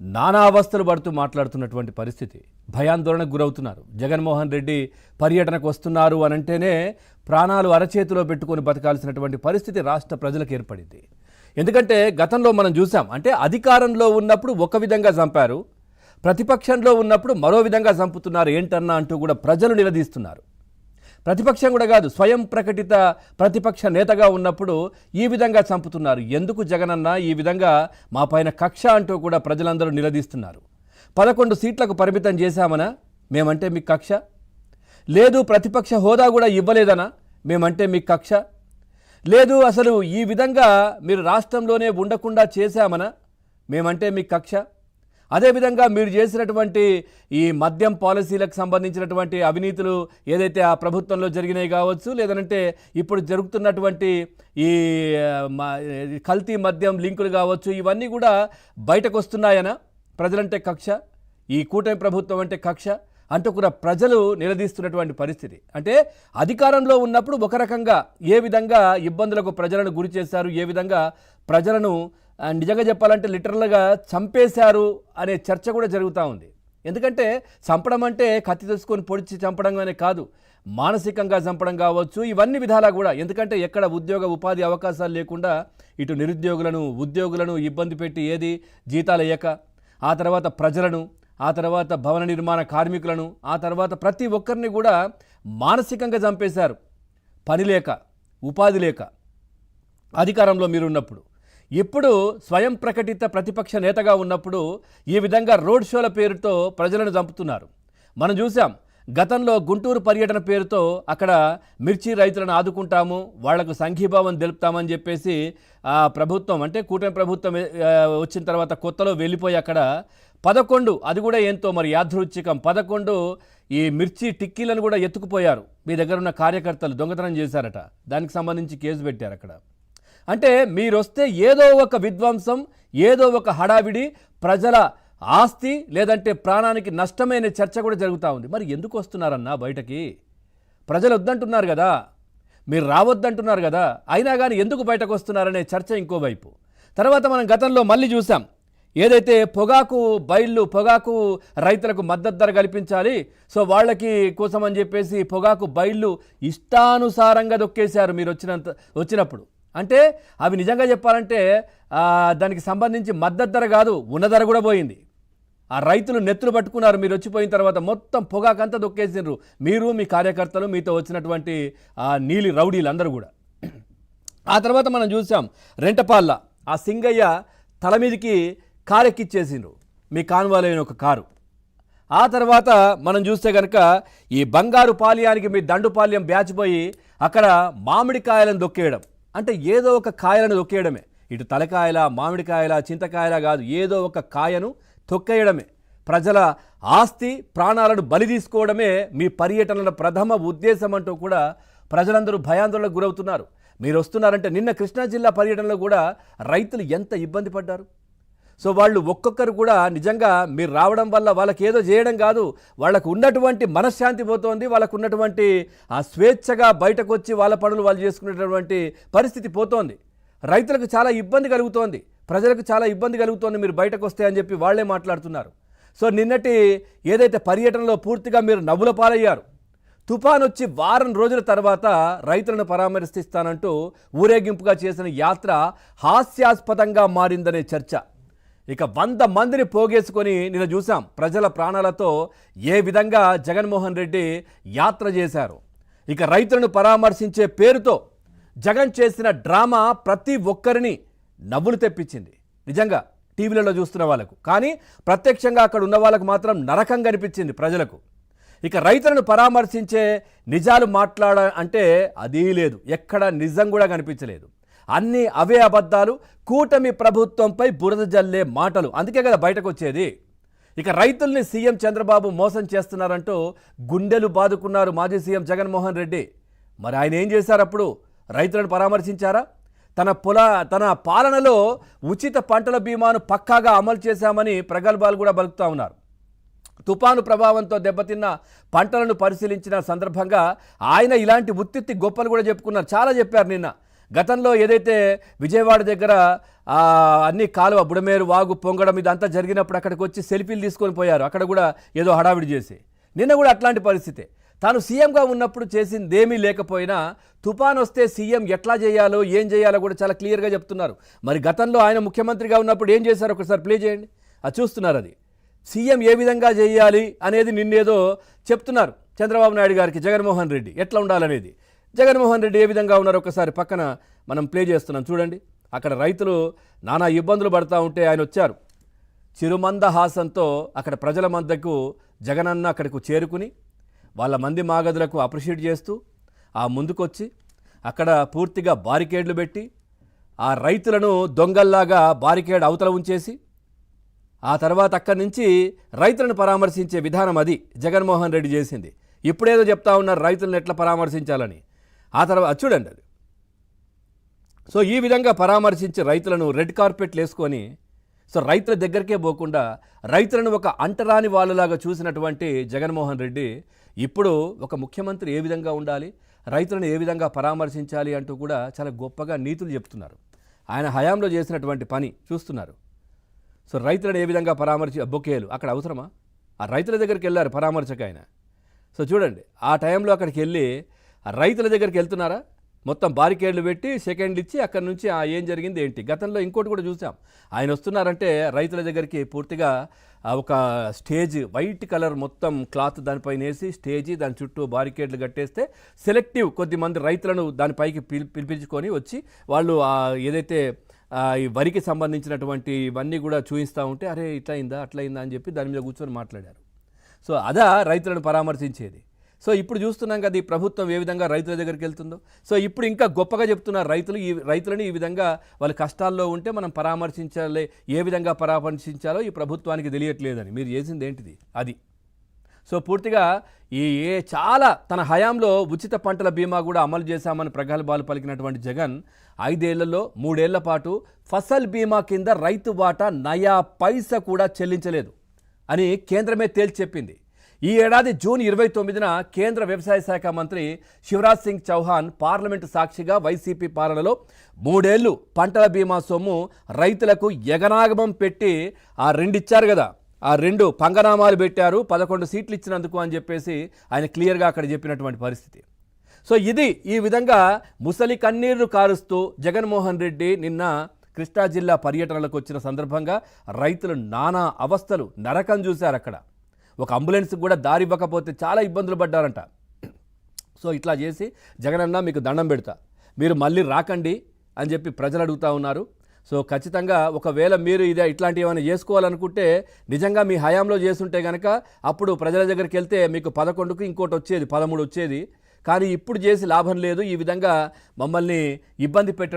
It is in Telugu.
నానా అవస్థలు పడుతూ మాట్లాడుతున్నటువంటి పరిస్థితి. భయాందోళనకు గురవుతున్నారు. జగన్మోహన్ రెడ్డి పర్యటనకు వస్తున్నారు అనంటేనే ప్రాణాలు అరచేతిలో పెట్టుకొని బతకాల్సినటువంటి పరిస్థితి రాష్ట్ర ప్రజలకు ఏర్పడింది. ఎందుకంటే గతంలో మనం చూసాం, అంటే అధికారంలో ఉన్నప్పుడు ఒక విధంగా చంపారు, ప్రతిపక్షంలో ఉన్నప్పుడు మరో విధంగా చంపుతున్నారు ఏంటన్నా అంటూ కూడా ప్రజలు నిలదీస్తున్నారు. ప్రతిపక్షం కూడా కాదు, స్వయం ప్రకటిత ప్రతిపక్ష నేతగా ఉన్నప్పుడు ఈ విధంగా చంపుతున్నారు. ఎందుకు జగనన్న ఈ విధంగా మా పైన కక్ష అంటూ కూడా ప్రజలందరూ నిలదీస్తున్నారు. 11 సీట్లకు పరిమితం చేశామనా మేమంటే మీకు కక్ష? లేదు ప్రతిపక్ష హోదా కూడా ఇవ్వలేదనా మేమంటే మీకు కక్ష? లేదు అసలు ఈ విధంగా మీరు రాష్ట్రంలోనే ఉండకుండా చేశామనా మేమంటే మీకు కక్ష? అదేవిధంగా మీరు చేసినటువంటి ఈ మద్యం పాలసీలకు సంబంధించినటువంటి అవినీతులు ఏదైతే ఆ ప్రభుత్వంలో జరిగినాయి కావచ్చు, లేదంటే ఇప్పుడు జరుగుతున్నటువంటి ఈ కల్తీ మద్యం లింకులు కావచ్చు, ఇవన్నీ కూడా బయటకు వస్తున్నాయనా ప్రజలంటే కక్ష? ఈ కూటమి ప్రభుత్వం అంటే కక్ష అంటూ కూడా ప్రజలు నిలదీస్తున్నటువంటి పరిస్థితి. అంటే అధికారంలో ఉన్నప్పుడు ఒక రకంగా ఏ విధంగా ఇబ్బందులకు ప్రజలను గురి చేశారు, ఏ విధంగా ప్రజలను నిజంగా చెప్పాలంటే లిటరల్గా చంపేశారు అనే చర్చ కూడా జరుగుతూ ఉంది. ఎందుకంటే చంపడం అంటే కత్తి తీసుకొని పొడిచి చంపడం అనే కాదు, మానసికంగా చంపడం కావచ్చు, ఇవన్నీ విధాలా కూడా. ఎందుకంటే ఎక్కడ ఉద్యోగ ఉపాధి అవకాశాలు లేకుండా ఇటు నిరుద్యోగులను ఉద్యోగులను ఇబ్బంది పెట్టి ఏది జీతాలు అయ్యాక, ఆ తర్వాత ప్రజలను, ఆ తర్వాత భవన నిర్మాణ కార్మికులను, ఆ తర్వాత ప్రతి ఒక్కరిని కూడా మానసికంగా చంపేశారు. పని లేక, ఉపాధి లేక అధికారంలో మీరు ఉన్నప్పుడు. ఇప్పుడు స్వయం ప్రకటిత ప్రతిపక్ష నేతగా ఉన్నప్పుడు ఈ విధంగా రోడ్ షోల పేరుతో ప్రజలను చంపుతున్నారు. మనం చూసాం గతంలో గుంటూరు పర్యటన పేరుతో అక్కడ మిర్చి రైతులను ఆదుకుంటాము, వాళ్లకు సంఘీభావం తెలుపుతామని చెప్పేసి ఆ ప్రభుత్వం, అంటే కూటమి ప్రభుత్వం వచ్చిన తర్వాత కొత్తలో వెళ్ళిపోయి అక్కడ 11, అది కూడా ఏంతో మరి యాదృచ్ఛికం, 11 ఈ మిర్చి టిక్కీలను కూడా ఎత్తుకుపోయారు. మీ దగ్గర ఉన్న కార్యకర్తలు దొంగతనం చేశారట, దానికి సంబంధించి కేసు పెట్టారు అక్కడ. అంటే మీరొస్తే ఏదో ఒక విధ్వంసం, ఏదో ఒక హడావిడి, ప్రజల ఆస్తి లేదంటే ప్రాణానికి నష్టమైన చర్చ కూడా జరుగుతూ ఉంది. మరి ఎందుకు వస్తున్నారన్నా బయటకి? ప్రజలు వద్దంటున్నారు కదా, మీరు రావద్దంటున్నారు కదా, అయినా కానీ ఎందుకు బయటకు వస్తున్నారనే చర్చ ఇంకోవైపు. తర్వాత మనం గతంలో మళ్ళీ చూసాం, ఏదైతే పొగాకు రైతులకు మద్దతు ధర కల్పించాలి, సో వాళ్ళకి కోసం అని చెప్పేసి పొగాకు బయళ్ళు ఇష్టానుసారంగా దొక్కేశారు మీరు వచ్చినప్పుడు. అంటే అవి నిజంగా చెప్పాలంటే దానికి సంబంధించి మద్దతు ధర కాదు, ఉన్న ధర కూడా పోయింది. ఆ రైతులు నెత్తులు పట్టుకున్నారు మీరు వచ్చిపోయిన తర్వాత, మొత్తం పొగాకంతా దొక్కేసినారు మీరు, మీ కార్యకర్తలు, మీతో వచ్చినటువంటి నీలి రౌడీలు అందరూ కూడా. ఆ తర్వాత మనం చూసాం రెంటపాళ్ళ ఆ సింగయ్య తల మీదకి కారు ఎక్కిచ్చేసిండ్రు, మీ కాన్వాలైన ఒక కారు. ఆ తర్వాత మనం చూస్తే కనుక ఈ బంగారు పాల్యానికి మీ దండుపాల్యం బ్యాచ్ పోయి అక్కడ మామిడికాయలను దొక్కేయడం, అంటే ఏదో ఒక కాయలను దొక్కేయడమే. ఇటు తలకాయల, మామిడికాయల, చింతకాయల కాదు, ఏదో ఒక కాయను తొక్కేయడమే. ప్రజల ఆస్తి ప్రాణాలను బలి తీసుకోవడమే మీ పర్యటనల ప్రథమ ఉద్దేశం అంటూ కూడా ప్రజలందరూ భయాందోళనకు గురవుతున్నారు. మీరు వస్తున్నారంటే నిన్న కృష్ణా జిల్లా పర్యటనలో కూడా రైతులు ఎంత ఇబ్బంది పడ్డారు. సో వాళ్ళు ఒక్కొక్కరు కూడా నిజంగా మీరు రావడం వల్ల వాళ్ళకి ఏదో చేయడం కాదు, వాళ్ళకు ఉన్నటువంటి మనశ్శాంతి పోతోంది, వాళ్ళకు ఉన్నటువంటి ఆ స్వేచ్ఛగా బయటకు వచ్చి వాళ్ళ పనులు వాళ్ళు చేసుకునేటటువంటి పరిస్థితి పోతోంది. రైతులకు చాలా ఇబ్బంది కలుగుతోంది, ప్రజలకు చాలా ఇబ్బంది కలుగుతోంది మీరు బయటకు వస్తే అని చెప్పి వాళ్ళే మాట్లాడుతున్నారు. సో నిన్నటి ఏదైతే పర్యటనలో పూర్తిగా మీరు నవ్వుల పాలయ్యారు. తుఫాన్ వచ్చి వారం రోజుల తర్వాత రైతులను పరామర్శిస్తానంటూ ఊరేగింపుగా చేసిన యాత్ర హాస్యాస్పదంగా మారిందనే చర్చ. ఇక 100 మందిని పోగేసుకొని నిన్న చూసాం ప్రజల ప్రాణాలతో ఏ విధంగా జగన్మోహన్ రెడ్డి యాత్ర చేశారు. ఇక రైతులను పరామర్శించే పేరుతో జగన్ చేసిన డ్రామా ప్రతి ఒక్కరిని నవ్వులు తెప్పించింది నిజంగా టీవీలలో చూస్తున్న వాళ్ళకు, కానీ ప్రత్యక్షంగా అక్కడ ఉన్న వాళ్ళకు మాత్రం నరకం కనిపించింది ప్రజలకు. ఇక రైతులను పరామర్శించే నిజాలు అంటే అదీ లేదు, ఎక్కడ నిజం కూడా కనిపించలేదు. అన్నీ అవే అబద్ధాలు, కూటమి ప్రభుత్వంపై బురద జల్లే మాటలు, అందుకే కదా బయటకు వచ్చేది. ఇక రైతుల్ని సీఎం చంద్రబాబు మోసం చేస్తున్నారంటూ గుండెలు బాదుకున్నారు మాజీ సీఎం జగన్మోహన్ రెడ్డి. మరి ఆయన ఏం చేశారు? అప్పుడు రైతులను పరామర్శించారా? తన పాలనలో ఉచిత పంటల బీమాను పక్కాగా అమలు చేశామని ప్రగల్భాలు కూడా పలుకుతూ ఉన్నారు. తుపాను ప్రభావంతో దెబ్బతిన్న పంటలను పరిశీలించిన సందర్భంగా ఆయన ఇలాంటి ఉత్తిత్తి గొప్పలు కూడా చెప్పుకున్నారు, చాలా చెప్పారు నిన్న. గతంలో ఏదైతే విజయవాడ దగ్గర అన్ని కాలువ బుడమేరు వాగు పొంగడం ఇదంతా జరిగినప్పుడు అక్కడికి వచ్చి సెల్ఫీలు తీసుకొని పోయారు, అక్కడ కూడా ఏదో హడావిడి చేసి. నిన్న కూడా అట్లాంటి పరిస్థితే. తాను సీఎంగా ఉన్నప్పుడు చేసిందేమీ లేకపోయినా తుఫాన్ వస్తే సీఎం ఎట్లా చేయాలో ఏం చేయాలో కూడా చాలా క్లియర్గా చెప్తున్నారు. మరి గతంలో ఆయన ముఖ్యమంత్రిగా ఉన్నప్పుడు ఏం చేశారు ఒకసారి ప్లే చేయండి, అది చూస్తున్నారు. అది సీఎం ఏ విధంగా చేయాలి అనేది నిన్నేదో చెప్తున్నారు చంద్రబాబు నాయుడు గారికి జగన్మోహన్ రెడ్డి ఎట్లా ఉండాలనేది. జగన్మోహన్ రెడ్డి ఏ విధంగా ఉన్నారో ఒకసారి పక్కన మనం ప్లే చేస్తున్నాం చూడండి. అక్కడ రైతులు నానా ఇబ్బందులు పడుతూ ఉంటే ఆయన వచ్చారు చిరుమందహాసంతో. అక్కడ ప్రజల మధ్యకు జగనన్న అక్కడికి చేరుకుని వాళ్ళ మంది మాగదులకు అప్రిషియేట్ చేస్తూ ముందుకొచ్చి అక్కడ పూర్తిగా బారికేడ్లు పెట్టి ఆ రైతులను దొంగల్లాగా బారికేడ్ అవతల ఉంచేసి ఆ తర్వాత అక్కడి నుంచి రైతులను పరామర్శించే విధానం అది జగన్మోహన్ రెడ్డి చేసింది. ఇప్పుడేదో చెప్తా ఉన్నారు రైతులను ఎట్లా పరామర్శించాలని. ఆ తర్వాత చూడండి అది. సో ఈ విధంగా పరామర్శించి రైతులను రెడ్ కార్పెట్లు వేసుకొని రైతుల దగ్గరికే పోకుండా రైతులను ఒక అంటరాని వాళ్ళలాగా చూసినటువంటి జగన్మోహన్ రెడ్డి ఇప్పుడు ఒక ముఖ్యమంత్రి ఏ విధంగా ఉండాలి, రైతులను ఏ విధంగా పరామర్శించాలి అంటూ కూడా చాలా గొప్పగా నీతులు చెప్తున్నారు. ఆయన హయాంలో చేసినటువంటి పని చూస్తున్నారు. రైతులను ఏ విధంగా బొకేలు అక్కడ అవసరమా? ఆ రైతుల దగ్గరికి వెళ్ళారు పరామర్శక ఆయన. చూడండి ఆ టైంలో అక్కడికి వెళ్ళి రైతుల దగ్గరికి వెళ్తున్నారా, మొత్తం బారికేడ్లు పెట్టి సెకండ్లు ఇచ్చి అక్కడి నుంచి ఏం జరిగింది ఏంటి. గతంలో ఇంకోటి కూడా చూసాం, ఆయన వస్తున్నారంటే రైతుల దగ్గరికి పూర్తిగా ఒక స్టేజ్ వైట్ కలర్ మొత్తం క్లాత్ దానిపైన వేసి స్టేజీ దాని చుట్టూ బారికేడ్లు కట్టేస్తే సెలెక్టివ్ కొద్దిమంది రైతులను దానిపైకి పిలిపించుకొని వచ్చి వాళ్ళు ఏదైతే ఈ వరికి సంబంధించినటువంటి ఇవన్నీ కూడా చూపిస్తూ ఉంటే అరే ఇట్లా అయిందా అట్లా అయిందా అని చెప్పి దాని మీద కూర్చొని మాట్లాడారు. అదా రైతులను పరామర్శించేది. ఇప్పుడు చూస్తున్నాం కదా ఈ ప్రభుత్వం ఏ విధంగా రైతుల దగ్గరికి వెళ్తుందో. ఇప్పుడు ఇంకా గొప్పగా చెప్తున్నారు రైతులని ఈ విధంగా వాళ్ళ కష్టాల్లో ఉంటే మనం పరామర్శించాలి, ఏ విధంగా పరామర్శించాలో ఈ ప్రభుత్వానికి తెలియట్లేదని. మీరు చేసింది ఏంటిది అది. పూర్తిగా చాలా తన హయాంలో ఉచిత పంటల బీమా కూడా అమలు చేశామని ప్రగల్భాలు పలికినటువంటి జగన్ 5 ఏళ్లలో 3 ఏళ్ల పాటు ఫసల్ బీమా కింద రైతు వాటా నయా పైసా కూడా చెల్లించలేదు అని కేంద్రమే తేల్చి చెప్పింది. ఈ ఏడాది జూన్ 29న కేంద్ర వ్యవసాయ శాఖ మంత్రి శివరాజ్ సింగ్ చౌహాన్ పార్లమెంటు సాక్షిగా వైసీపీ పాలనలో 3 ఏళ్లు పంటల బీమా సొమ్ము రైతులకు ఎగనాగమం పెట్టి 2 ఇచ్చారు కదా, 2 పంగనామాలు పెట్టారు 11 సీట్లు ఇచ్చినందుకు అని చెప్పేసి ఆయన క్లియర్గా అక్కడ చెప్పినటువంటి పరిస్థితి. ఇది ఈ విధంగా ముసలి కన్నీరు కారుస్తూ జగన్మోహన్ రెడ్డి నిన్న కృష్ణా జిల్లా పర్యటనలకు వచ్చిన సందర్భంగా రైతులు నానా అవస్థలు నరకం చూశారు. అక్కడ ఒక అంబులెన్స్కి కూడా దారి ఇవ్వకపోతే చాలా ఇబ్బందులు పడ్డారంట. ఇట్లా చేసి జగనన్న మీకు దండం పెడతా, మీరు మళ్ళీ రాకండి అని చెప్పి ప్రజలు అడుగుతూ ఉన్నారు. ఖచ్చితంగా ఒకవేళ మీరు ఇట్లాంటివి ఏమైనా చేసుకోవాలనుకుంటే నిజంగా మీ హయాంలో చేస్తుంటే కనుక అప్పుడు ప్రజల దగ్గరికి వెళ్తే మీకు 11కు ఇంకోటి వచ్చేది 13 వచ్చేది. కానీ ఇప్పుడు చేసి లాభం లేదు, ఈ విధంగా మమ్మల్ని ఇబ్బంది పెట్టడం